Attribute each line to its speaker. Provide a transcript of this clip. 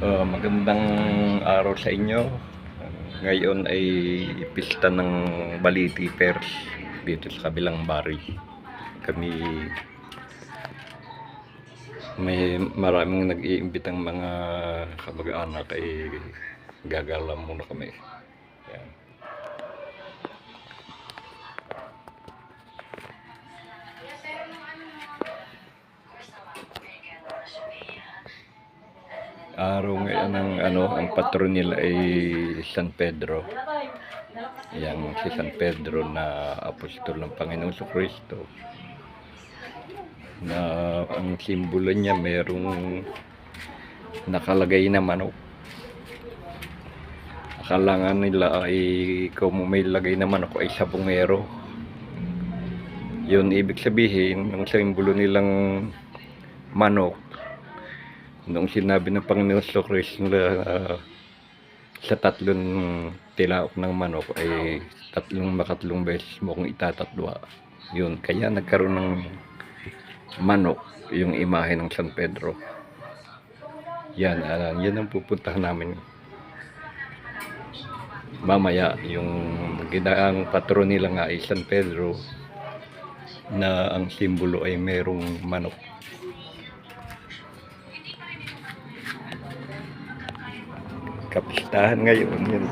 Speaker 1: Magandang araw sa inyo. Ngayon ay pista ng Baliti Fairs dito sa kabilang bari. Kami may maraming nag-iimbitang mga kamag-anak ay gagala muna kami. Yan. Araw ngayon ang patron nila ay San Pedro. Yang si San Pedro na apostol ng Panginoon Kristo. Na ang simbolo niya mayroong nakalagay na manok. Akala nga nila ay kung may lagay na manok ay sabongero. Yun ibig sabihin, ang simbolo nilang manok, noong sinabi ng Panginoon Kristo na sa tatlong tilaok ng manok ay makatlong beses mo kung itatatwa. Yun, kaya nagkaroon ng manok yung imahe ng San Pedro. Yan, yan ang pupuntahan namin mamaya. Yung ang patron nila nga ay San Pedro, na ang simbolo ay merong manok. Kapistahan ngayon yun.